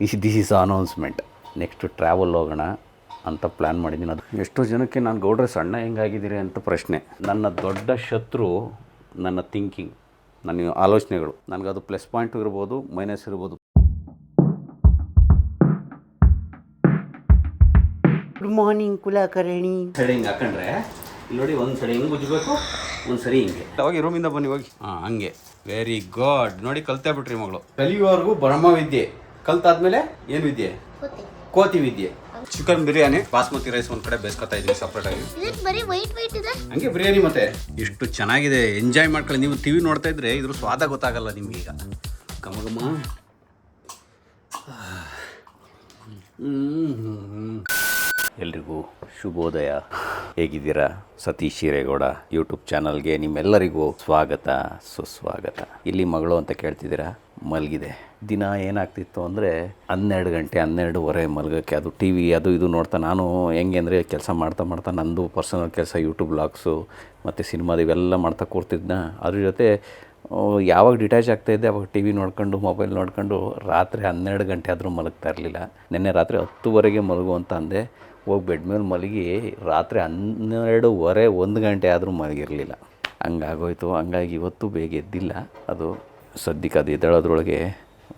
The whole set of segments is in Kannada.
This is announcement. Next travel ಹೋಗೋಣ ಅಂತ ಪ್ಲ್ಯಾನ್ ಮಾಡಿದ್ದೀನಿ. ಅದು ಎಷ್ಟೋ ಜನಕ್ಕೆ ನಾನು ಗೌಡ್ರೆ ಸಣ್ಣ ಹೆಂಗಾಗಿದ್ದೀರಿ ಅಂತ ಪ್ರಶ್ನೆ. ನನ್ನ ದೊಡ್ಡ ಶತ್ರು ನನ್ನ ಥಿಂಕಿಂಗ್, ನನ್ನ ಆಲೋಚನೆಗಳು. ನನಗದು ಪ್ಲಸ್ ಪಾಯಿಂಟು ಇರ್ಬೋದು, ಮೈನಸ್ ಇರ್ಬೋದು. Good morning Kulkarni. ಸರಿ ಹಿಂಗೆ ಹಾಕೊಂಡ್ರೆ ಇಲ್ಲಿ ನೋಡಿ, ಒಂದು ಸರಿ ಹಿಂಗೆ ಉಜ್ಜಬೇಕು, ಒಂದು ಸರಿ ಹಿಂಗೆ. ಹೋಗಿ ರೂಮಿಂದ ಬನ್ನಿ ಹೋಗಿ. ಹಾಂ ಹಂಗೆ. Very good. ನೋಡಿ ಕಲ್ತೇ ಬಿಟ್ರಿ ಮಗಳು. ಕಲಿಯುವವರೆಗೂ ಬ್ರಹ್ಮವಿದ್ಯೆ, ಕಲ್ತಾದ್ಮೇಲೆ ಏನು ವಿದ್ಯೆ? ಕೋತಿ ವಿದ್ಯೆ. ಚಿಕನ್ ಬಿರಿಯಾನಿ, ಬಾಸ್ಮತಿ ರೈಸ್ ಒಂದು ಕಡೆ ಬೇಯಿಸ್ಕೊತಾ ಇದ್ದೀನಿ ಸಪ್ರೇಟಾಗಿ. ಹಂಗೆ ಬಿರಿಯಾನಿ ಮತ್ತೆ ಎಷ್ಟು ಚೆನ್ನಾಗಿದೆ. ಎಂಜಾಯ್ ಮಾಡ್ಕೊಳ್ಳಿ. ನೀವು ಟಿವಿ ನೋಡ್ತಾ ಇದ್ರೆ ಇದ್ರ ಸ್ವಾದ ಗೊತ್ತಾಗಲ್ಲ ನಿಮ್ಗೆ. ಈಗ ಘಮ ಎಲ್ರಿಗೂ ಶುಭೋದಯ. ಹೇಗಿದ್ದೀರಾ? ಸತೀಶ್ ಹಿರೇಗೌಡ ಯೂಟ್ಯೂಬ್ ಚಾನಲ್ಗೆ ನಿಮ್ಮೆಲ್ಲರಿಗೂ ಸ್ವಾಗತ, ಸುಸ್ವಾಗತ. ಇಲ್ಲಿ ಮಗಳು ಅಂತ ಕೇಳ್ತಿದ್ದೀರಾ, ಮಲಗಿದೆ. ದಿನ ಏನಾಗ್ತಿತ್ತು ಅಂದರೆ 12 ಗಂಟೆ 12:30 ಮಲಗೋಕ್ಕೆ. ಅದು ಟಿ ವಿ ಅದು ಇದು ನೋಡ್ತಾ, ನಾನು ಹೆಂಗೆ ಅಂದರೆ ಕೆಲಸ ಮಾಡ್ತಾ ನಂದು ಪರ್ಸನಲ್ ಕೆಲಸ, ಯೂಟ್ಯೂಬ್ ಬ್ಲಾಗ್ಸು ಮತ್ತು ಸಿನಿಮಾದು ಇವೆಲ್ಲ ಮಾಡ್ತಾ ಕೂರ್ತಿದ್ನ. ಅದ್ರ ಜೊತೆ ಯಾವಾಗ ಡಿಟ್ಯಾಚ್ ಆಗ್ತಾಯಿದ್ದೆ ಅವಾಗ ಟಿ ವಿ ನೋಡ್ಕೊಂಡು, ಮೊಬೈಲ್ ನೋಡ್ಕೊಂಡು ರಾತ್ರಿ 12 ಗಂಟೆ ಆದರೂ ಮಲಗ್ತಾ ಇರಲಿಲ್ಲ. ನಿನ್ನೆ ರಾತ್ರಿ 10:00 ಮಲಗು ಅಂತ ಅಂದೆ. ಹೋಗಿ ಬೆಡ್ ಮೇಲೆ ಮಲಗಿ ರಾತ್ರಿ 12:30 1 ಗಂಟೆ ಆದರೂ ಮಲಗಿರಲಿಲ್ಲ. ಹಂಗಾಗೋಯ್ತು. ಹಂಗಾಗಿ ಇವತ್ತು ಬೇಗ ಎದ್ದಿಲ್ಲ. ಅದು ಸದ್ಯಕ್ಕೆ ಅದು ಎದ್ದೇಳೋದ್ರೊಳಗೆ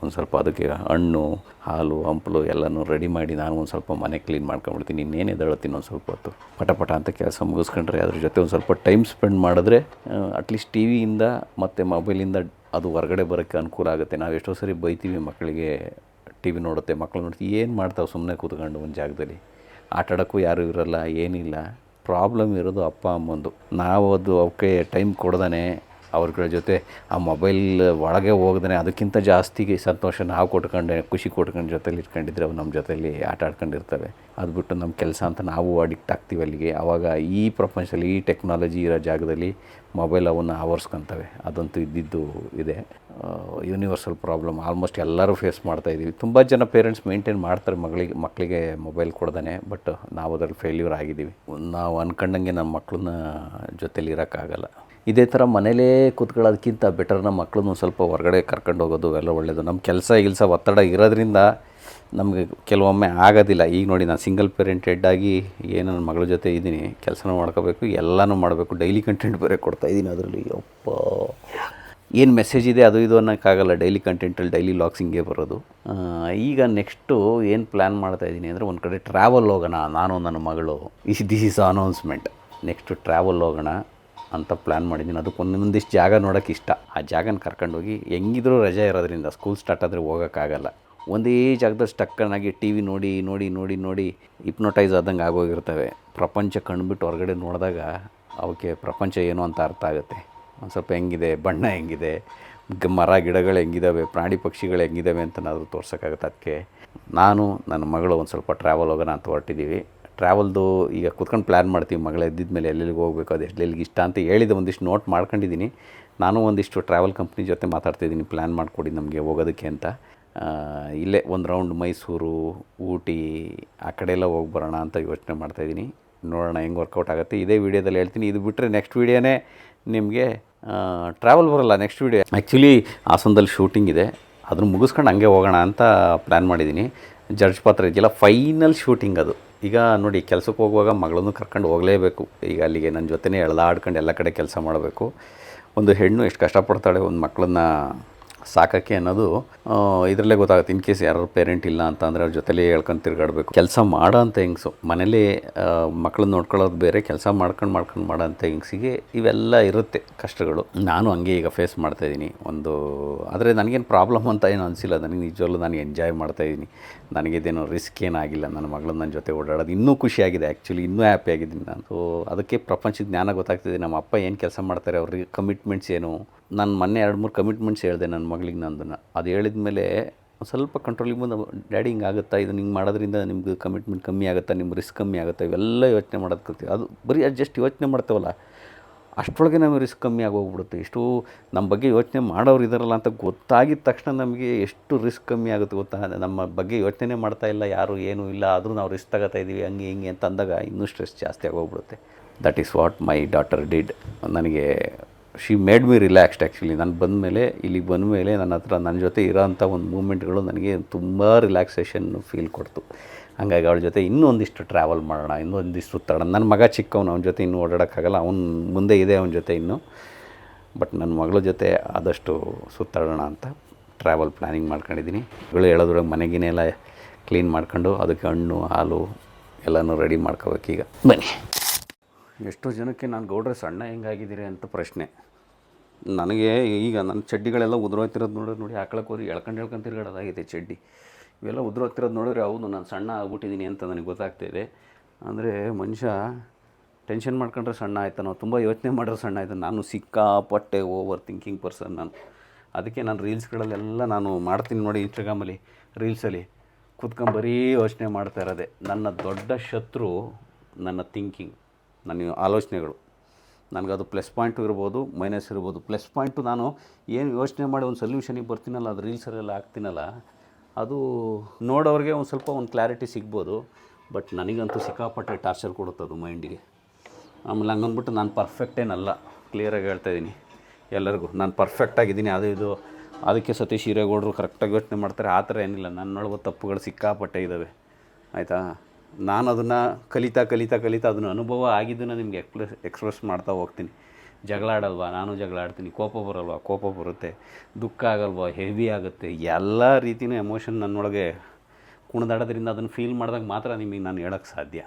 ಒಂದು ಸ್ವಲ್ಪ ಅದಕ್ಕೆ ಹಣ್ಣು, ಹಾಲು, ಹಂಪಲು ಎಲ್ಲನೂ ರೆಡಿ ಮಾಡಿ ನಾನು ಒಂದು ಸ್ವಲ್ಪ ಮನೆ ಕ್ಲೀನ್ ಮಾಡ್ಕೊಂಡ್ಬಿಡ್ತೀನಿ. ಇನ್ನೇನು ಎದ್ದೇಳತ್ತೀನಿ ಒಂದು ಸ್ವಲ್ಪ ಹೊತ್ತು ಪಟ ಅಂತ ಕೆಲಸ ಮುಗಿಸ್ಕೊಂಡ್ರೆ ಅದ್ರ ಜೊತೆ ಒಂದು ಸ್ವಲ್ಪ ಟೈಮ್ ಸ್ಪೆಂಡ್ ಮಾಡಿದ್ರೆ ಅಟ್ಲೀಸ್ಟ್ ಟಿ ವಿಯಿಂದ ಮತ್ತು ಮೊಬೈಲಿಂದ ಅದು ಹೊರಗಡೆ ಬರೋಕ್ಕೆ ಅನುಕೂಲ ಆಗುತ್ತೆ. ನಾವು ಎಷ್ಟೋ ಸರಿ ಬೈತೀವಿ ಮಕ್ಕಳಿಗೆ, ಟಿ ವಿ ನೋಡುತ್ತೆ, ಮಕ್ಕಳು ನೋಡ್ತೀವಿ, ಏನು ಮಾಡ್ತಾವೆ ಸುಮ್ಮನೆ ಕೂತ್ಕೊಂಡು ಒಂದು ಜಾಗದಲ್ಲಿ. ಆಟಾಡೋಕ್ಕೂ ಯಾರೂ ಇರೋಲ್ಲ, ಏನಿಲ್ಲ. ಪ್ರಾಬ್ಲಮ್ ಇರೋದು ಅಪ್ಪ ಅಮ್ಮಂದು. ನಾವು ಅದು ಅವಕ್ಕೆ ಟೈಮ್ ಕೊಡ್ದೇ ಅವ್ರಗಳ ಜೊತೆ ಆ ಮೊಬೈಲ್ ಒಳಗೆ ಹೋಗ್ದೇ ಅದಕ್ಕಿಂತ ಜಾಸ್ತಿ ಸಂತೋಷ ನಾವು ಕೊಟ್ಕೊಂಡೆ, ಖುಷಿ ಕೊಟ್ಕೊಂಡು ಜೊತೇಲಿ ಇಟ್ಕೊಂಡಿದ್ರೆ ಅವು ನಮ್ಮ ಜೊತೆಲಿ ಆಟ ಆಡ್ಕೊಂಡಿರ್ತವೆ. ಅದು ಬಿಟ್ಟು ನಮ್ಮ ಕೆಲಸ ಅಂತ ನಾವು ಅಡಿಕ್ಟ್ ಆಗ್ತೀವಿ ಅಲ್ಲಿಗೆ. ಆವಾಗ ಈ ಪ್ರಪಂಚದಲ್ಲಿ, ಈ ಟೆಕ್ನಾಲಜಿ ಇರೋ ಜಾಗದಲ್ಲಿ ಮೊಬೈಲ್ ಅವನ್ನು ಆವರಿಸ್ಕೊತವೆ. ಅದಂತೂ ಇದ್ದಿದ್ದು ಇದೆ. ಯೂನಿವರ್ಸಲ್ ಪ್ರಾಬ್ಲಮ್ ಆಲ್ಮೋಸ್ಟ್ ಎಲ್ಲರೂ ಫೇಸ್ ಮಾಡ್ತಾಯಿದ್ದೀವಿ. ತುಂಬ ಜನ ಪೇರೆಂಟ್ಸ್ ಮೇಂಟೈನ್ ಮಾಡ್ತಾರೆ ಮಕ್ಕಳಿಗೆ ಮೊಬೈಲ್ ಕೊಡ್ದೇ. ಬಟ್ ನಾವು ಅದರಲ್ಲಿ ಫೇಲ್ಯೂರ್ ಆಗಿದ್ದೀವಿ. ನಾವು ಅಂದ್ಕೊಂಡಂಗೆ ನಮ್ಮ ಮಕ್ಕಳನ್ನ ಜೊತೇಲಿ ಇರೋಕ್ಕಾಗಲ್ಲ. ಇದೇ ಥರ ಮನೇಲೇ ಕೂತ್ಕೊಳ್ಳೋದಕ್ಕಿಂತ ಬೆಟರ್ ನಮ್ಮ ಮಕ್ಕಳನ್ನು ಸ್ವಲ್ಪ ಹೊರಗಡೆ ಕರ್ಕೊಂಡು ಹೋಗೋದು ಎಲ್ಲ ಒಳ್ಳೆಯದು. ನಮ್ಮ ಕೆಲಸ ಒತ್ತಡ ಇರೋದ್ರಿಂದ ನಮಗೆ ಕೆಲವೊಮ್ಮೆ ಆಗೋದಿಲ್ಲ. ಈಗ ನೋಡಿ, ನಾನು ಸಿಂಗಲ್ ಪೇರೆಂಟೆಡ್ ಆಗಿ ಏನು ನನ್ನ ಮಗಳ ಜೊತೆ ಇದ್ದೀನಿ, ಕೆಲಸನೂ ಮಾಡ್ಕೋಬೇಕು, ಎಲ್ಲನೂ ಮಾಡಬೇಕು, ಡೈಲಿ ಕಂಟೆಂಟ್ ಬೇರೆ ಕೊಡ್ತಾಯಿದ್ದೀನಿ. ಅದರಲ್ಲಿ ಅಪ್ಪ ಏನು ಮೆಸೇಜ್ ಇದೆ ಅದು ಇದು ಅನ್ನೋಕ್ಕಾಗಲ್ಲ. ಡೈಲಿ ಕಂಟೆಂಟಲ್ಲಿ ಡೈಲಿ ಲಾಗ್ಸ್ ಹಿಂಗೆ ಬರೋದು. ಈಗ ನೆಕ್ಸ್ಟು ಏನು ಪ್ಲ್ಯಾನ್ ಮಾಡ್ತಾಯಿದ್ದೀನಿ ಅಂದರೆ, ಒಂದು ಕಡೆ ಟ್ರಾವೆಲ್ ಹೋಗೋಣ ನಾನು ನನ್ನ ಮಗಳು. This is announcement. Next travel ಹೋಗೋಣ ಅಂತ ಪ್ಲ್ಯಾನ್ ಮಾಡಿದ್ದೀನಿ. ಅದಕ್ಕೆ ಒಂದೊಂದಿಷ್ಟು ಜಾಗ ನೋಡೋಕ್ಕೆ ಇಷ್ಟ. ಆ ಜಾಗನ ಕರ್ಕೊಂಡೋಗಿ, ಹೆಂಗಿದ್ರೂ ರಜೆ ಇರೋದ್ರಿಂದ ಸ್ಕೂಲ್ ಸ್ಟಾರ್ಟ್ ಆದರೆ ಹೋಗೋಕ್ಕಾಗಲ್ಲ. ಒಂದೇ ಜಾಗದಲ್ಲಿ ಸ್ಟಕ್ಕನ್ನಾಗಿ ಟಿ ವಿ ನೋಡಿ ಹಿಪ್ನೋಟೈಸ್ ಆದಂಗೆ ಆಗೋಗಿರ್ತವೆ. ಪ್ರಪಂಚ ಕಂಡುಬಿಟ್ಟು ಹೊರಗಡೆ ನೋಡಿದಾಗ ಅವಕ್ಕೆ ಪ್ರಪಂಚ ಏನು ಅಂತ ಅರ್ಥ ಆಗುತ್ತೆ. ಒಂದು ಸ್ವಲ್ಪ ಹೆಂಗಿದೆ, ಬಣ್ಣ ಹೆಂಗಿದೆ, ಮರ ಗಿಡಗಳು ಹೆಂಗಿದ್ದಾವೆ, ಪ್ರಾಣಿ ಪಕ್ಷಿಗಳು ಹೆಂಗಿದ್ದಾವೆ ಅಂತ ನಾವು ತೋರ್ಸೋಕ್ಕಾಗುತ್ತೆ. ಅದಕ್ಕೆ ನಾನು ನನ್ನ ಮಗಳು ಒಂದು ಸ್ವಲ್ಪ ಟ್ರಾವೆಲ್ ಹೋಗೋಣ ಅಂತ ಹೊರಟಿದ್ದೀವಿ. ಟ್ರಾವೆಲ್ದು ಈಗ ಕೂತ್ಕೊಂಡು ಪ್ಲ್ಯಾನ್ ಮಾಡ್ತೀವಿ. ಮಗಳು ಎದ್ದಿದ್ಮೇಲೆ ಎಲ್ಲೆಲ್ಲಿಗೆ ಹೋಗಬೇಕು, ಅದು ಎಲ್ಲೆಲ್ಲಿಗೆ ಇಷ್ಟ ಅಂತ ಹೇಳಿದೆ. ಒಂದಿಷ್ಟು ನೋಟ್ ಮಾಡ್ಕೊಂಡಿದ್ದೀನಿ. ನಾನು ಒಂದಿಷ್ಟು ಟ್ರಾವೆಲ್ ಕಂಪ್ನಿ ಜೊತೆ ಮಾತಾಡ್ತಿದ್ದೀನಿ, ಪ್ಲ್ಯಾನ್ ಮಾಡಿಕೊಡಿ ನಮಗೆ ಹೋಗೋದಕ್ಕೆ ಅಂತ. ಇಲ್ಲೇ ಒಂದು ರೌಂಡ್ ಮೈಸೂರು, ಊಟಿ ಆ ಕಡೆ ಎಲ್ಲ ಹೋಗಿ ಬರೋಣ ಅಂತ ಯೋಚನೆ ಮಾಡ್ತಾಯಿದ್ದೀನಿ. ನೋಡೋಣ ಹೆಂಗೆ ವರ್ಕೌಟ್ ಆಗುತ್ತೆ. ಇದೇ ವೀಡಿಯೋದಲ್ಲಿ ಹೇಳ್ತೀನಿ. ಇದು ಬಿಟ್ಟರೆ ನೆಕ್ಸ್ಟ್ ವೀಡಿಯೋನೇ ನಿಮಗೆ ಟ್ರಾವೆಲ್ ಬರೋಲ್ಲ. ನೆಕ್ಸ್ಟ್ ವೀಡಿಯೋ ಆ್ಯಕ್ಚುಲಿ ಹಾಸನದಲ್ಲಿ ಶೂಟಿಂಗ್ ಇದೆ, ಅದನ್ನು ಮುಗಿಸ್ಕೊಂಡು ಹಂಗೆ ಹೋಗೋಣ ಅಂತ ಪ್ಲ್ಯಾನ್ ಮಾಡಿದ್ದೀನಿ. ಜಡ್ಜ್ ಪಾತ್ರ ಇದೆಯಲ್ಲ, ಫೈನಲ್ ಶೂಟಿಂಗ್ ಅದು. ಈಗ ನೋಡಿ, ಕೆಲಸಕ್ಕೆ ಹೋಗುವಾಗ ಮಗಳನ್ನು ಕರ್ಕೊಂಡು ಹೋಗಲೇಬೇಕು. ಈಗ ಅಲ್ಲಿಗೆ ನನ್ನ ಜೊತೆನೇ ಎಳ್ದಾಡ್ಕೊಂಡು ಎಲ್ಲ ಕಡೆ ಕೆಲಸ ಮಾಡಬೇಕು. ಒಂದು ಹೆಣ್ಣು ಎಷ್ಟು ಕಷ್ಟಪಡ್ತಾಳೆ ಒಂದು ಮಕ್ಕಳನ್ನ ಸಾಕೋಕ್ಕೆ ಅನ್ನೋದು ಇದರಲ್ಲೇ ಗೊತ್ತಾಗುತ್ತೆ. ಇನ್ ಕೇಸ್ ಯಾರು ಪೇರೆಂಟ್ ಇಲ್ಲ ಅಂತ ಅಂದರೆ ಅವ್ರ ಜೊತೆಲೇ ಹೇಳ್ಕೊಂಡು ತಿರುಗಾಡಬೇಕು. ಕೆಲಸ ಮಾಡೋ ಅಂಥ ಹೆಂಗಸು ಮನೇಲಿ ಮಕ್ಕಳನ್ನ ನೋಡ್ಕೊಳ್ಳೋದು ಬೇರೆ, ಕೆಲಸ ಮಾಡ್ಕೊಂಡು ಮಾಡೋ ಅಂಥ ಹೆಂಗಸಿಗೆ ಇವೆಲ್ಲ ಇರುತ್ತೆ ಕಷ್ಟಗಳು. ನಾನು ಹಂಗೆ ಈಗ ಫೇಸ್ ಮಾಡ್ತಾಯಿದ್ದೀನಿ ಆದರೆ ನನಗೇನು ಪ್ರಾಬ್ಲಮ್ ಅಂತ ಏನು ಅನಿಸಿಲ್ಲ. ನನಗೆ ನಿಜವಲ್ಲೂ ನಾನು ಎಂಜಾಯ್ ಮಾಡ್ತಾಯಿದ್ದೀನಿ. ನನಗಿದೇನೋ ರಿಸ್ಕ್ ಏನಾಗಿಲ್ಲ. ನನ್ನ ಮಗಳು ನನ್ನ ಜೊತೆ ಓಡಾಡೋದು ಇನ್ನೂ ಖುಷಿಯಾಗಿದೆ. ಆ್ಯಕ್ಚುಲಿ ಇನ್ನೂ ಹ್ಯಾಪಿಯಾಗಿದ್ದೀನಿ ನಾನು. ಸೊ ಅದಕ್ಕೆ ಪ್ರಪಂಚದ ಜ್ಞಾನ ಗೊತ್ತಾಗ್ತಿದೆ. ನಮ್ಮ ಅಪ್ಪ ಏನು ಕೆಲಸ ಮಾಡ್ತಾರೆ, ಅವ್ರಿಗೆ ಕಮಿಟ್ಮೆಂಟ್ಸ್ ಏನು. ನಾನು ಮೊನ್ನೆ 2-3 ಕಮಿಟ್ಮೆಂಟ್ಸ್ ಹೇಳಿದೆ ನನ್ನ ಮಗಳಿಗೆ ನಂದನ್ನು. ಅದು ಹೇಳಿದ ಮೇಲೆ ಸ್ವಲ್ಪ ಕಂಟ್ರೋಲಿಗೆ ಬಂದು, ಡ್ಯಾಡಿ ಹಿಂಗೆ ಆಗುತ್ತಾ, ಇದು ಹಿಂಗೆ ಮಾಡೋದ್ರಿಂದ ನಿಮ್ಗೆ ಕಮಿಟ್ಮೆಂಟ್ ಕಮ್ಮಿ ಆಗುತ್ತಾ, ನಿಮ್ಮ ರಿಸ್ಕ್ ಕಮ್ಮಿ ಆಗುತ್ತಾ, ಇವೆಲ್ಲ ಯೋಚನೆ ಮಾಡೋದು ಕಲ್ತೀವಿ. ಅದು ಬರೀ ಜಸ್ಟ್ ಯೋಚನೆ ಮಾಡ್ತೇವಲ್ಲ, ಅಷ್ಟರೊಳಗೆ ನಮಗೆ ರಿಸ್ಕ್ ಕಮ್ಮಿ ಆಗೋಗ್ಬಿಡುತ್ತೆ. ಎಷ್ಟು ನಮ್ಮ ಬಗ್ಗೆ ಯೋಚನೆ ಮಾಡೋರು ಇದ್ದಾರಲ್ಲ ಅಂತ ಗೊತ್ತಾಗಿದ ತಕ್ಷಣ ನಮಗೆ ಎಷ್ಟು ರಿಸ್ಕ್ ಕಮ್ಮಿ ಆಗುತ್ತೆ ಗೊತ್ತಾ. ನಮ್ಮ ಬಗ್ಗೆ ಯೋಚನೆ ಮಾಡ್ತಾಯಿಲ್ಲ ಯಾರು, ಏನೂ ಇಲ್ಲ, ಆದರೂ ನಾವು ರಿಸ್ಕ್ ತಗೋತಾ ಇದ್ದೀವಿ ಹಂಗೆ ಹಿಂಗೆ ಅಂತ ಅಂದಾಗ ಇನ್ನೂ ಸ್ಟ್ರೆಸ್ ಜಾಸ್ತಿ ಆಗೋಗ್ಬಿಡುತ್ತೆ. That is what my daughter did. ನನಗೆ she made me relaxed actually. ನಾನು ಬಂದಮೇಲೆ ಇಲ್ಲಿಗೆ ಬಂದಮೇಲೆ ನನ್ನ ಹತ್ರ ನನ್ನ ಜೊತೆ ಇರೋಂಥ ಒಂದು ಮೂಮೆಂಟ್ಗಳು ನನಗೆ ತುಂಬ ರಿಲ್ಯಾಕ್ಸೇಷನ್ ಫೀಲ್ ಕೊಡ್ತು. ಹಾಗಾಗಿ ಅವಳ ಜೊತೆ ಇನ್ನೂ ಒಂದಿಷ್ಟು ಟ್ರಾವೆಲ್ ಮಾಡೋಣ, ಇನ್ನೂ ಒಂದಿಷ್ಟು ಸುತ್ತಾಡೋಣ. ನನ್ನ ಮಗ ಚಿಕ್ಕವನು, ಅವನ ಜೊತೆ ಇನ್ನೂ ಓಡಾಡೋಕ್ಕಾಗಲ್ಲ, ಅವ್ನು ಮುಂದೆ ಇದೆ ಅವನ ಜೊತೆ ಇನ್ನೂ. ಬಟ್ ನನ್ನ ಮಗಳ ಜೊತೆ ಆದಷ್ಟು ಸುತ್ತಾಡೋಣ ಅಂತ ಟ್ರಾವೆಲ್ ಪ್ಲ್ಯಾನಿಂಗ್ ಮಾಡ್ಕೊಂಡಿದ್ದೀನಿ. ಮಗಳು ಹೇಳೋದ್ರೊಳಗೆ ಮನೆಗಿನೆಲ್ಲ ಕ್ಲೀನ್ ಮಾಡ್ಕೊಂಡು ಅದಕ್ಕೆ ಹಣ್ಣು ಹಾಲು ಎಲ್ಲನೂ ರೆಡಿ ಮಾಡ್ಕೋಬೇಕೀಗ. ಬನ್ನಿ. ಎಷ್ಟೋ ಜನಕ್ಕೆ ನಾನು ಗೌಡ್ರೆ ಸಣ್ಣ ಹೆಂಗಾಗಿದ್ದೀರಿ ಅಂತ ಪ್ರಶ್ನೆ. ನನಗೆ ಈಗ ನನ್ನ ಚಡ್ಡಿಗಳೆಲ್ಲ ಉದುರೋಗ್ತಿರೋದು ನೋಡಿ ಹಾಕೊಳಕ್ಕೆ ಹೋಗಿ ಎಳ್ಕೊಂಡು ತಿರ್ಗಾಡೋದಾಗಿದೆ ಚಡ್ಡಿ. ಇವೆಲ್ಲ ಉದುರೋಗ್ತಿರೋದು ನೋಡಿದ್ರೆ ಹೌದು ನಾನು ಸಣ್ಣ ಆಗ್ಬಿಟ್ಟಿದ್ದೀನಿ ಅಂತ ನನಗೆ ಗೊತ್ತಾಗ್ತಾಯಿದೆ. ಅಂದರೆ ಮನುಷ್ಯ ಟೆನ್ಷನ್ ಮಾಡ್ಕೊಂಡ್ರೆ ಸಣ್ಣ ಆಯ್ತಾನೋ, ತುಂಬ ಯೋಚನೆ ಮಾಡಿದ್ರೆ ಸಣ್ಣ ಆಯ್ತು. ನಾನು ಸಿಕ್ಕಾಪಟ್ಟೆ ಓವರ್ ಥಿಂಕಿಂಗ್ ಪರ್ಸನ್ ನಾನು. ಅದಕ್ಕೆ ನಾನು ರೀಲ್ಸ್ಗಳಲ್ಲೆಲ್ಲ ನಾನು ಮಾಡ್ತೀನಿ ನೋಡಿ, ಇನ್ಸ್ಟಾಗ್ರಾಮಲ್ಲಿ ರೀಲ್ಸಲ್ಲಿ ಕೂತ್ಕೊಂಬರೀ ಯೋಚನೆ ಮಾಡ್ತಾ ಇರೋದೆ. ನನ್ನ ದೊಡ್ಡ ಶತ್ರು ನನ್ನ ಥಿಂಕಿಂಗ್, ನನ್ನ ಆಲೋಚನೆಗಳು. ನನಗದು ಪ್ಲಸ್ ಪಾಯಿಂಟು ಇರ್ಬೋದು, ಮೈನಸ್ ಇರ್ಬೋದು. ಪ್ಲಸ್ ಪಾಯಿಂಟು ನಾನು ಏನು ಯೋಚನೆ ಮಾಡಿ ಒಂದು ಸೊಲ್ಯೂಷನಿಗೆ ಬರ್ತೀನಲ್ಲ, ಅದು ರೀಲ್ಸಲ್ಲೆಲ್ಲ ಹಾಕ್ತೀನಲ್ಲ, ಅದು ನೋಡೋರಿಗೆ ಒಂದು ಸ್ವಲ್ಪ ಒಂದು ಕ್ಲಾರಿಟಿ ಸಿಗ್ಬೋದು. ಬಟ್ ನನಗಂತೂ ಸಿಕ್ಕಾಪಟ್ಟೆ ಟಾರ್ಚರ್ ಕೊಡುತ್ತೆ ಅದು ಮೈಂಡಿಗೆ. ಆಮೇಲೆ ಹಂಗಂದ್ಬಿಟ್ಟು ನಾನು ಪರ್ಫೆಕ್ಟೇನಲ್ಲ, ಕ್ಲಿಯರಾಗಿ ಹೇಳ್ತಾಯಿದ್ದೀನಿ ಎಲ್ಲರಿಗೂ. ನಾನು ಪರ್ಫೆಕ್ಟಾಗಿದ್ದೀನಿ ಅದು ಇದು, ಅದಕ್ಕೆ ಸತೀಶ್ ಹಿರೇಗೌಡರು ಕರೆಕ್ಟಾಗಿ ಯೋಚನೆ ಮಾಡ್ತಾರೆ, ಆ ಥರ ಏನಿಲ್ಲ. ನನ್ನೊಳಗೆ ತಪ್ಪುಗಳು ಸಿಕ್ಕಾಪಟ್ಟೆ ಇದ್ದಾವೆ, ಆಯಿತಾ. ನಾನು ಅದನ್ನು ಕಲಿತಾ ಅದನ್ನು ಅನುಭವ ಆಗಿದ್ದನ್ನು ನಿಮಗೆ ಎಕ್ಸ್ಪ್ರೆಸ್ ಮಾಡ್ತಾ ಹೋಗ್ತೀನಿ. ಜಗಳ ಆಡಲ್ವಾ? ನಾನು ಜಗಳ ಆಡ್ತೀನಿ. ಕೋಪ ಬರಲ್ವಾ? ಕೋಪ ಬರುತ್ತೆ. ದುಃಖ ಆಗಲ್ವಾ? ಹೆವಿ ಆಗುತ್ತೆ. ಎಲ್ಲ ರೀತಿಯೂ ಎಮೋಷನ್ ನನ್ನೊಳಗೆ ಕುಣಿದಾಡೋದ್ರಿಂದ ಅದನ್ನು ಫೀಲ್ ಮಾಡಿದಾಗ ಮಾತ್ರ ನಿಮಗೆ ನಾನು ಹೇಳೋಕ್ಕೆ ಸಾಧ್ಯ.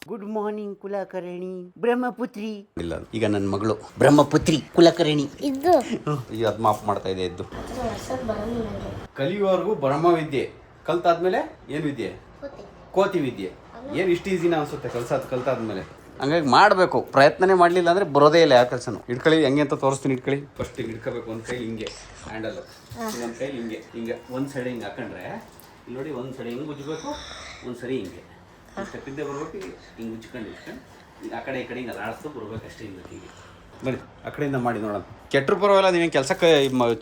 Good morning Kulkarni Brahmaputri. ಇಲ್ಲ, ಈಗ ನನ್ನ ಮಗಳು ಬ್ರಹ್ಮಪುತ್ರಿ ಕುಲಕರ್ಣಿ ಇದು ಈಗ ಅದು ಮಾಫ್ ಮಾಡ್ತಾ ಇದೆ ಎದ್ದು. ಕಲಿಯುವವರೆಗೂ ಬ್ರಹ್ಮವಿದ್ಯೆ, ಕಲ್ತಾದ್ಮೇಲೆ ಏನು ವಿದ್ಯೆ? ಕೋತಿ ವಿದ್ಯೆ. ಏನು ಇಷ್ಟು ಈಸಿನ ಅನಿಸುತ್ತೆ ಕಲ್ತಾದ್ಮೇಲೆ. ಹಂಗಾಗಿ ಮಾಡಬೇಕು, ಪ್ರಯತ್ನನೇ ಮಾಡಲಿಲ್ಲ ಅಂದರೆ ಬರೋದೇ ಇಲ್ಲ ಯಾವ ಕೆಲಸನೂ. ಇಟ್ಕೊಳ್ಳಿ, ಹೆಂಗೆ ಅಂತ ತೋರಿಸ್ತೀನಿ. ಇಟ್ಕೊಳ್ಳಿ, ಫಸ್ಟ್ ಹಿಂಗೆ ಇಟ್ಕೋಬೇಕು. ಒಂದು ಕೈ ಹಿಂಗೆ ಹ್ಯಾಂಡಲ್, ಒಂದು ಕೈ ಹಿಂಗೆ ಒಂದು ಸೈಡ್ ಹಿಂಗೆ ಹಾಕೊಂಡ್ರೆ ಇಲ್ಲಿ ನೋಡಿ, ಒಂದು ಸೈಡ್ ಹಿಂಗೆ ಉಜ್ಜಬೇಕು, ಒಂದು ಸರಿ ಹಿಂಗೆ ಸ್ಟೆಪ್ಪಿದ್ದೆ ಬರ್ಬೇಕು. ಹಿಂಗೆ ಉಜ್ಕೊಂಡು ಆ ಕಡೆ ಈ ಕಡೆ ಹಿಂಗೆ ಅಲ್ಲಾಡಿಸ್ತು ಬರ್ಬೇಕಷ್ಟೇ. ಹಿಂಗೆ ಬನ್ನಿ, ಆ ಕಡೆಯಿಂದ ಮಾಡಿ ನೋಡೋಣ. ಕೆಟ್ಟರು ಪರವಾಗಿಲ್ಲ, ನೀವೇನು ಕೆಲಸಕ್ಕೆ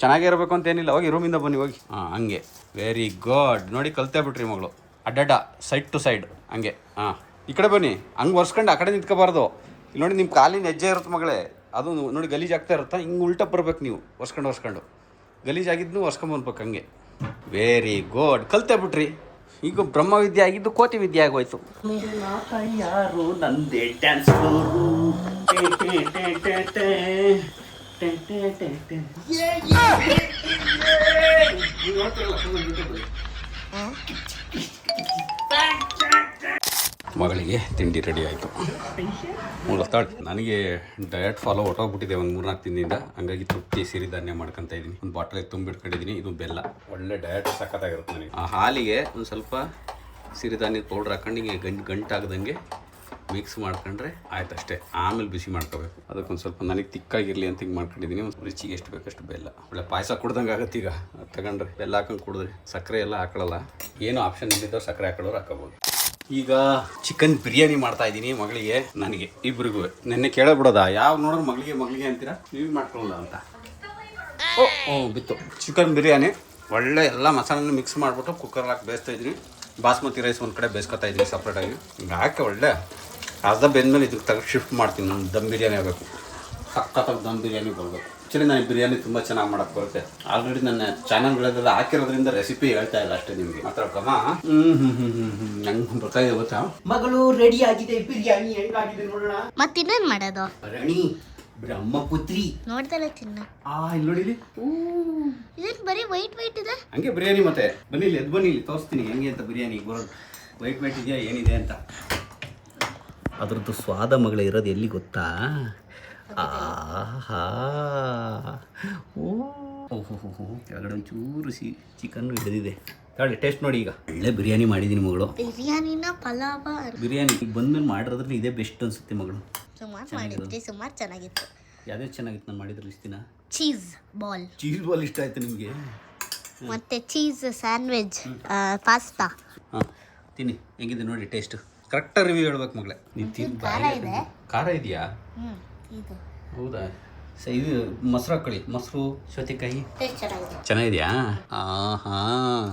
ಚೆನ್ನಾಗೇ ಇರಬೇಕು ಅಂತ ಏನಿಲ್ಲ. ಹೋಗಿ ರೂಮಿಂದ ಬನ್ನಿ ಹೋಗಿ. ಹಾಂ, ಹಂಗೆ. Very good. ನೋಡಿ, ಕಲ್ತೇ ಬಿಟ್ರಿ ಮಗಳು. ಅಡ್ಡಡ್ಡ, ಸೈಡ್ ಟು ಸೈಡ್ ಹಂಗೆ. ಹಾಂ, ಈ ಕಡೆ ಬನ್ನಿ. ಹಂಗೆ ಒರ್ಸ್ಕೊಂಡು ಆ ಕಡೆ ನಿಂತ್ಕೋಬಾರ್ದು. ಇಲ್ಲಿ ನೋಡಿ, ನಿಮ್ಮ ಕಾಲಿನ ಹೆಜ್ಜೆ ಇರುತ್ತೆ ಮಗಳೇ, ಅದು ನೋಡಿ ಗಲೀಜಾಗ್ತಾ ಇರುತ್ತಾ. ಹಿಂಗೆ ಉಲ್ಟಾ ಬರ್ಬೇಕು ನೀವು. ಒರ್ಸ್ಕೊಂಡು ಗಲೀಜಾಗಿದ್ದು ಒರ್ಸ್ಕೊಂಬರ್ಬೇಕು ಹಂಗೆ. Very good. ಕಲ್ತೇ ಬಿಟ್ರಿ. ಈಗ ಬ್ರಹ್ಮವಿದ್ಯೆ ಆಗಿದ್ದು ಕೋತಿ ವಿದ್ಯೆ ಆಗೋಯ್ತು. ಯಾರು ನಂದೇ ಡ್ಯಾನ್ಸ್ ಫ್ಲೋರು. ಮಗಳಿಗೆ ತಿಂಡಿ ರೆಡಿ ಆಯಿತು. ಮೂಲತಾಳು ನನಗೆ ಡಯಟ್ ಫಾಲೋ ಹೊಟ್ಟೋಗ್ಬಿಟ್ಟಿದೆ ಒಂದು 3-4 ದಿನದಿಂದ. ಹಂಗಾಗಿ ತೃಪ್ತಿ ಸಿರಿಧಾನ್ಯ ಮಾಡ್ಕೊತಾ ಇದ್ದೀನಿ. ಒಂದು ಬಾಟ್ಲಿಗೆ ತುಂಬಿಟ್ಕೊಂಡಿದ್ದೀನಿ. ಇದು ಬೆಲ್ಲ. ಒಳ್ಳೆ ಡಯಟ್ ಸಖತ್ತಾಗಿರುತ್ತೆ ನನಗೆ. ಆ ಹಾಲಿಗೆ ಒಂದು ಸ್ವಲ್ಪ ಸಿರಿಧಾನ್ಯದ ಪೌಡ್ರ್ ಹಾಕೊಂಡು ಹಿಂಗೆ ಗಂಟಾಗ್ದಂಗೆ ಮಿಕ್ಸ್ ಮಾಡ್ಕೊಂಡ್ರೆ ಆಯ್ತು ಅಷ್ಟೇ. ಆಮೇಲೆ ಬಿಸಿ ಮಾಡ್ಕೋಬೇಕು. ಅದಕ್ಕೊಂದು ಸ್ವಲ್ಪ ನನಗೆ ತಿಕ್ಕಾಗಿರಲಿ ಅಂತ ಹಿಂಗೆ ಮಾಡ್ಕೊಂಡಿದ್ದೀನಿ. ಒಂದು ರುಚಿಗೆ ಎಷ್ಟು ಬೇಕಷ್ಟು ಬೆಲ್ಲ. ಒಳ್ಳೆ ಪಾಯಸ ಕುಡ್ದಂಗೆ ಆಗುತ್ತೆ. ಈಗ ಅದು ತಗೊಂಡ್ರೆ ಬೆಲ್ಲ ಹಾಕೊಂಡು ಕುಡಿದ್ರೆ. ಸಕ್ಕರೆ ಎಲ್ಲ ಹಾಕೊಳ್ಳಲ್ಲ. ಏನೋ ಆಪ್ಷನ್ ಇಲ್ಲಿದ್ದವ್ರು ಸಕ್ಕರೆ ಹಾಕೊಳ್ಳೋರು ಹಾಕೋಬೋದು. ಈಗ ಚಿಕನ್ ಬಿರಿಯಾನಿ ಮಾಡ್ತಾ ಇದ್ದೀನಿ ಮಗಳಿಗೆ ನನಗೆ ಇಬ್ಬರಿಗೂ. ನೆನ್ನೆ ಕೇಳಬಿಡೋದ ಯಾವ ನೋಡಿದ್ರೆ ಮಗಳಿಗೆ ಅಂತೀರಾ, ನೀವು ಮಾಡ್ಕೊಳ್ಳಲ್ಲ ಅಂತ. ಓ ಬಿತ್ತು. ಚಿಕನ್ ಬಿರಿಯಾನಿ ಒಳ್ಳೆ ಎಲ್ಲ ಮಸಾಲೆನ ಮಿಕ್ಸ್ ಮಾಡಿಬಿಟ್ಟು ಕುಕ್ಕರ್ ಹಾಕಿ ಬೇಯಿಸ್ತಾ ಇದ್ದೀನಿ. ಬಾಸ್ಮತಿ ರೈಸ್ ಒಂದು ಕಡೆ ಬೇಯಿಸ್ಕೊತಾ ಇದ್ದೀನಿ ಸಪ್ರೇಟಾಗಿ. ಹಿಂಗೆ ಹಾಕಿ ಒಳ್ಳೆ ಅರ್ಧ ಬೆಂದ್ಮೇಲೆ ಇದಕ್ಕೆ ತೆಗೆದು ಶಿಫ್ಟ್ ಮಾಡ್ತೀನಿ. ನಮ್ಮ ದಮ್ ಬಿರಿಯಾನಿ ಆಗಬೇಕು. ಸಖತ್ತಾಗಿ ದಮ್ ಬಿರಿಯಾನಿ ಬರಬೇಕು. ಆ್ಯಕ್ಚುಲಿ ನನಗೆ ಬಿರಿಯಾನಿ ತುಂಬ ಚೆನ್ನಾಗಿ ಮಾಡೋಕ್ಕೆ ಬರುತ್ತೆ. ಆಲ್ರೆಡಿ ನನ್ನ ಚಾನಲ್ಗಳಲ್ಲೆಲ್ಲ ಹಾಕಿರೋದ್ರಿಂದ ರೆಸಿಪಿ ಹೇಳ್ತಾ ಇಲ್ಲ ಅಷ್ಟೇ ನಿಮಗೆ. ಮಾತಾಡ್ಕಮ್ಮ. ನಂಗೆ ಬರ್ತಾ ಇದೆ ಗೊತ್ತಾ. ಮಗಳು ರೆಡಿ ಆಗಿದೆ. ಬಿರಿಯಾನಿ ಹೆಂಗಾಗಿದೆ ನೋಡೋಣ. ಮತ್ತಿನ್ನೇನ್ ಮಾಡೋದು? ರಣಿ ಬ್ರಹ್ಮಪುತ್ರಿ ನೋಡ್ದಲ್ಲ ತಿನ್ನ. ಇಲ್ಲಿ ನೋಡಿ, ಇಲ್ಲಿ ಇದೇನ್ ಬರೀ ವೈಟ್ ಇದೆ. ಹಂಗೆ ಬಿರಿಯಾನಿ. ಮತ್ತೆ ಬನ್ನಿ ಇಲ್ಲಿ, ಎದ್ದು ಬನ್ನಿ, ಇಲ್ಲಿ ತೋರಿಸ್ತೀನಿ ಹೆಂಗೆ ಅಂತ ಬಿರಿಯಾನಿ ಬರೋದು. ವೈಟ್ ಇದೆಯಾ ಏನಿದೆ ಅಂತ. ಅದ್ರದ್ದು ಸ್ವಾದ ಮಗಳೇ ಇರೋದು ಎಲ್ಲಿ ಗೊತ್ತಾ? ಆಹಾ, ಓಹೋ, ಕೆಳಗಡೆ ಒಂಚೂರು ಚಿಕನ್ ಹಿಡಿದಿದೆ. ಹೇಳಿ ಟೇಸ್ಟ್ ನೋಡಿ. ಈಗ ಒಳ್ಳೆ ಬಿರಿಯಾನಿ ಮಾಡಿದ್ದೀನಿ ಮಗಳು. ಬಿರಿಯಾನಿನ ಪಲಾವ ಬಿರಿಯಾನಿ ಈಗ ಬಂದ್ಮೇಲೆ ಮಾಡಿರೋದ್ರಲ್ಲಿ ಇದೇ ಬೆಸ್ಟ್ ಅನಿಸುತ್ತೆ ಮಗಳು. ಸುಮಾರು ಮಾಡಿದ್ರಿ, ಸುಮಾರು ಚೆನ್ನಾಗಿತ್ತು. ಯಾವುದೇ ಚೆನ್ನಾಗಿತ್ತು ನಾನು ಮಾಡಿದ್ರು ಇಷ್ಟು ದಿನ. ಚೀಸ್ ಬಾಲ್ ಇಷ್ಟ ಆಯ್ತು ನಿಮಗೆ? ಮತ್ತೆ ಚೀಸ್ ಸ್ಯಾಂಡ್ವಿಚ್, ಪಾಸ್ತಾ. ಹಾಂ, ತಿನ್ನಿ ಹೆಂಗಿದೆ ನೋಡಿ ಟೇಸ್ಟು. ಕರೆಕ್ಟಾಗಿ ರಿವ್ಯೂ ಹೇಳ್ಬೇಕು ಮಗಳೇ. ನೀನು ತಿಂದು ಖಾರ ಇದೆ. ಖಾರ ಇದೆಯಾ? ಇದು ಹೌದಾ? ಇದು ಮೊಸರು ಹಾಕೊಳ್ಳಿ, ಮೊಸರು ಸೌತೆಕಾಯಿ ಟೇಸ್ಟ್ ಚೆನ್ನಾಗಿದೆ. ಚೆನ್ನಾಗಿದೆಯಾ? ಹಾಂ,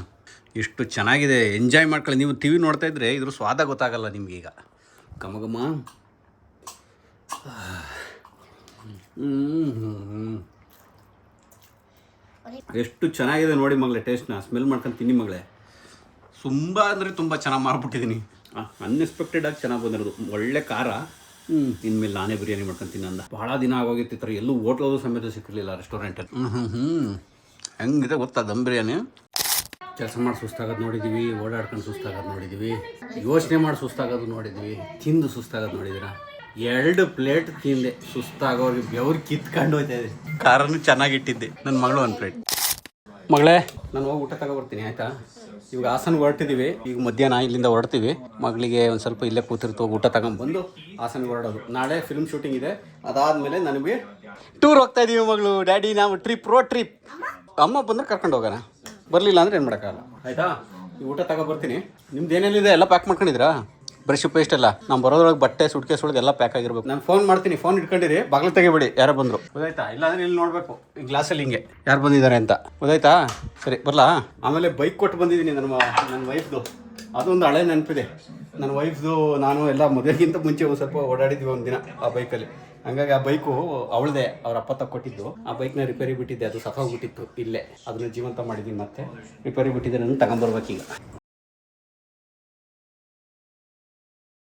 ಇಷ್ಟು ಚೆನ್ನಾಗಿದೆ. ಎಂಜಾಯ್ ಮಾಡ್ಕೊಳ್ಳಿ. ನೀವು ಟಿ ವಿ ನೋಡ್ತಾ ಇದ್ರೆ ಇದ್ರ ಸ್ವಾದ ಗೊತ್ತಾಗಲ್ಲ ನಿಮಗೀಗ. ಘಮ ಎಷ್ಟು ಚೆನ್ನಾಗಿದೆ ನೋಡಿ ಮಗಳೇ. ಟೇಸ್ಟ್ನ ಸ್ಮೆಲ್ ಮಾಡ್ಕೊಂಡು ತಿನ್ನಿ ಮಗಳೇ. ತುಂಬ ಅಂದರೆ ತುಂಬ ಚೆನ್ನಾಗಿ ಮಾಡ್ಬಿಟ್ಟಿದ್ದೀನಿ. ಅನ್ಎಕ್ಸ್ಪೆಕ್ಟೆಡಾಗಿ ಚೆನ್ನಾಗಿ ಬಂದಿರೋದು. ಒಳ್ಳೆ ಖಾರ. ಇನ್ಮೇಲೆ ನಾನೇ ಬಿರಿಯಾನಿ ಮಾಡ್ಕೊಂಡು ತಿನ್ನಂದ. ಭಾಳ ದಿನ ಆಗೋಗಿತ್ತು ಈ ಥರ ಎಲ್ಲೂ ಹೋಟ್ಲೋದು ಸಮೇತ ಸಿಕ್ಕಿರಲಿಲ್ಲ ರೆಸ್ಟೋರೆಂಟಲ್ಲಿ. ಹೆಂಗಿದೆ ಗೊತ್ತಾ ದಮ್ ಬಿರಿಯಾನಿ? ಕೆಲಸ ಮಾಡಿ ಸುಸ್ತಾಗೋದು ನೋಡಿದ್ದೀವಿ, ಓಡಾಡ್ಕೊಂಡು ಸುಸ್ತಾಗೋದು ನೋಡಿದ್ದೀವಿ, ಯೋಚನೆ ಮಾಡಿ ಸುಸ್ತಾಗೋದು ನೋಡಿದ್ವಿ, ತಿಂದು ಸುಸ್ತಾಗೋದು ನೋಡಿದ್ದೀರಾ. 2 ಪ್ಲೇಟ್ ತಿಂದೆ, ಸುಸ್ತಾಗೋರಿಗೆ ಬೆವ್ರು ಕಿತ್ಕೊಂಡು ಹೋಗ್ತಾ ಇದೆ. ಖಾರನೂ ಚೆನ್ನಾಗಿಟ್ಟಿದ್ದೆ. ನನ್ನ ಮಗಳು 1 ಪ್ಲೇಟ್. ಮಗಳೇ, ನಾನು ಹೋಗಿ ಊಟ ತಗೊಬರ್ತೀನಿ ಆಯಿತಾ? ಇವಾಗ ಹಾಸನ್ಗೆ ಹೊರಟಿದ್ದೀವಿ. ಈಗ ಮಧ್ಯಾಹ್ನ ಇಲ್ಲಿಂದ ಹೊರಡ್ತೀವಿ. ಮಗಳಿಗೆ ಒಂದು ಸ್ವಲ್ಪ ಇಲ್ಲೇ ಕೂತಿರ್ತು, ಊಟ ತಗೊಂಡ್ಬಂದು ಹಾಸನ್ಗೆ ಹೊರಡೋದು. ನಾಳೆ ಫಿಲ್ಮ್ ಶೂಟಿಂಗ್ ಇದೆ. ಅದಾದಮೇಲೆ ನನಗೆ ಟೂರ್ ಹೋಗ್ತಾ ಇದ್ದೀವಿ ಮಗಳು. ಡ್ಯಾಡಿ ನಾವು ರೋಡ್ ಟ್ರಿಪ್. ಅಮ್ಮ ಬಂದರೆ ಕರ್ಕೊಂಡು ಹೋಗೋಣ, ಬರಲಿಲ್ಲ ಅಂದರೆ ಏನು ಮಾಡೋಕ್ಕಾಗಲ್ಲ ಆಯಿತಾ? ಈ ಊಟ ತಗೊಬರ್ತೀನಿ. ನಿಮ್ದು ಏನೇನಿದೆ ಎಲ್ಲ ಪ್ಯಾಕ್ ಮಾಡ್ಕೊಂಡಿದ್ದೀರಾ? ಬ್ರಷ್ ಪೇಸ್ಟ್ ಎಲ್ಲ ನಾವು ಬರೋದ್ರೊಳಗೆ ಬಟ್ಟೆ ಸುಟ್ಕೇಸ್ ಒಳಗೆ ಎಲ್ಲ ಪ್ಯಾಕ್ ಆಗಿರ್ಬೇಕು. ನಾನು ಫೋನ್ ಮಾಡ್ತೀನಿ, ಫೋನ್ ಇಟ್ಕೊಂಡಿರಿ, ಬಾಗಿಲು ತೆಗಿಬೇಡಿ ಯಾರೋ ಬಂದರು, ಗೊತ್ತಾಯ್ತಾ? ಇಲ್ಲಾಂದ್ರೆ ಇಲ್ಲಿ ನೋಡಬೇಕು ಈ ಗ್ಲಾಸಲ್ಲಿ ಹಿಂಗೆ ಯಾರು ಬಂದಿದ್ದಾರೆ ಅಂತ, ಗೊತ್ತಾಯ್ತಾ? ಸರಿ ಬರಲಾ? ಆಮೇಲೆ ಬೈಕ್ ಕೊಟ್ಟು ಬಂದಿದ್ದೀನಿ ನನ್ನ ವೈಫ್ದು. ಅದೊಂದು ಹಳೆ ನೆನಪಿದೆ. ನನ್ನ ವೈಫ್ದು ನಾನು ಎಲ್ಲ ಮದುವೆಗಿಂತ ಮುಂಚೆ ಒಂದು ಸ್ವಲ್ಪ ಓಡಾಡಿದ್ವಿ ಒಂದು ದಿನ ಆ ಬೈಕಲ್ಲಿ. ಹಂಗಾಗಿ ಆ ಬೈಕು ಅವಳದೇ, ಅವ್ರ ಅಪ್ಪ ತಗೊಟ್ಟಿದ್ದು. ಆ ಬೈಕ್ನ ರಿಪೇರಿ ಬಿಟ್ಟಿದ್ದೆ, ಅದು ಸಫಾಗ್ಬಿಟ್ಟಿತ್ತು ಇಲ್ಲೇ. ಅದನ್ನ ಜೀವಂತ ಮಾಡಿದ್ದೀನಿ, ಮತ್ತೆ ರಿಪೇರಿ ಬಿಟ್ಟಿದ್ದೆ. ನಾನು ತಗೊಂಬರ್ಬೇಕೀಗ.